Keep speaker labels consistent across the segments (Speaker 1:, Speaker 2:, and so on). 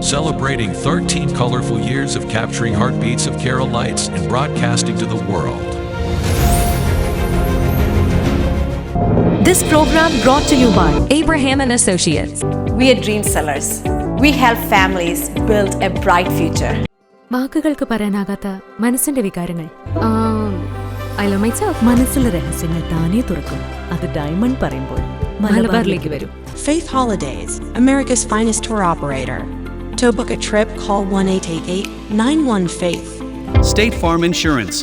Speaker 1: celebrating 13 colorful years of capturing heartbeats of Kerala lights and broadcasting to the world.
Speaker 2: This program brought to you by Abraham and Associates.
Speaker 3: We are dream sellers. We help families build a bright future.
Speaker 4: വാക്കുകൾക്ക് പറയാനാകാത്ത മനസ്സിന്റെ വികാരങ്ങൾ. I love myself. മനസ്സിലെ രഹസ്യങ്ങൾ താനേ തുറക്കും. അത് diamond പറയുമ്പോൾ മലബാറിലേക്ക് വരും.
Speaker 5: Faith Holidays, America's finest tour operator. To book a trip, call 1-888-91-FAITH.
Speaker 6: State Farm Insurance,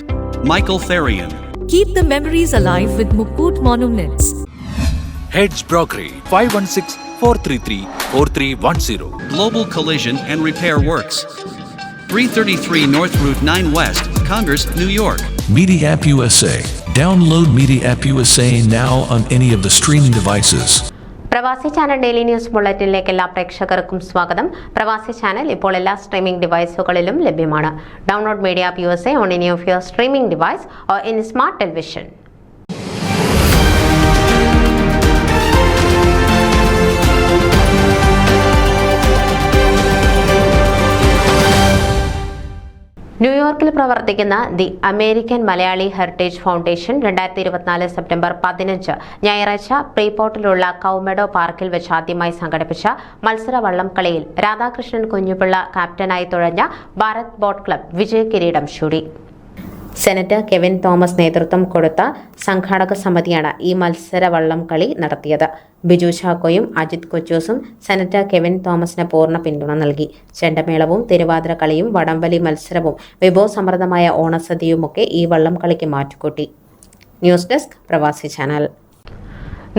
Speaker 6: Michael Therian.
Speaker 2: Keep the memories alive with Mukut Monuments.
Speaker 7: Heads Brokery 516-433-4310.
Speaker 6: Global Collision and Repair Works, 333 North Route 9 West, Congress, New York.
Speaker 1: Media App USA. Download Media App USA now on any of the streaming devices.
Speaker 8: പ്രവാസി channel daily news ബുള്ളറ്റിനിലേക്ക് എല്ലാ പ്രേക്ഷകർക്കും സ്വാഗതം. പ്രവാസി channel ഇപ്പോൾ എല്ലാ streaming ഡിവൈസുകളിലും ലഭ്യമാണ്. Download media app USA on any of your streaming device or in smart television. ന്യൂയോർക്കിൽ പ്രവർത്തിക്കുന്ന the American Malayali heritage foundation 2024 September 15 ഞായറാഴ്ച പ്രീപോർട്ടിലുള്ള കൗമെഡോ പാർക്കിൽ വെച്ച് ആദ്യമായി സംഘടിപ്പിച്ച മത്സര വള്ളംകളിയിൽ രാധാകൃഷ്ണൻ കുഞ്ഞുപിള്ള ക്യാപ്റ്റനായി തുഴഞ്ഞ ഭാരത് ബോട്ട് ക്ലബ് വിജയകിരീടം ചൂടി. സെനറ്റർ കെവിൻ തോമസ് നേതൃത്വം കൊടുത്ത സംഘാടക സമിതിയാണ് ഈ മത്സര വള്ളംകളി നടത്തിയത്. ബിജു ചാക്കോയും അജിത് കൊച്ചൂസും സെനറ്റർ കെവിൻ തോമസിന് പൂർണ്ണ പിന്തുണ നൽകി. ചെണ്ടമേളവും തിരുവാതിര കളിയും വടംവലി മത്സരവും വിഭവസമൃദ്ധമായ ഓണസദ്യയുമൊക്കെ ഈ വള്ളംകളിക്ക് മാറ്റുകൂട്ടി. ന്യൂസ് ഡെസ്ക് പ്രവാസി ചാനൽ.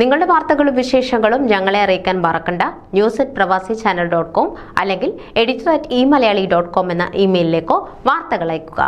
Speaker 8: നിങ്ങളുടെ വാർത്തകളും വിശേഷങ്ങളും ഞങ്ങളെ അറിയിക്കാൻ മറക്കണ്ട. news@pravasichannel.com അല്ലെങ്കിൽ editor@eMalayali.com എന്ന ഇമെയിലിലേക്കോ വാർത്തകൾ അയക്കുക.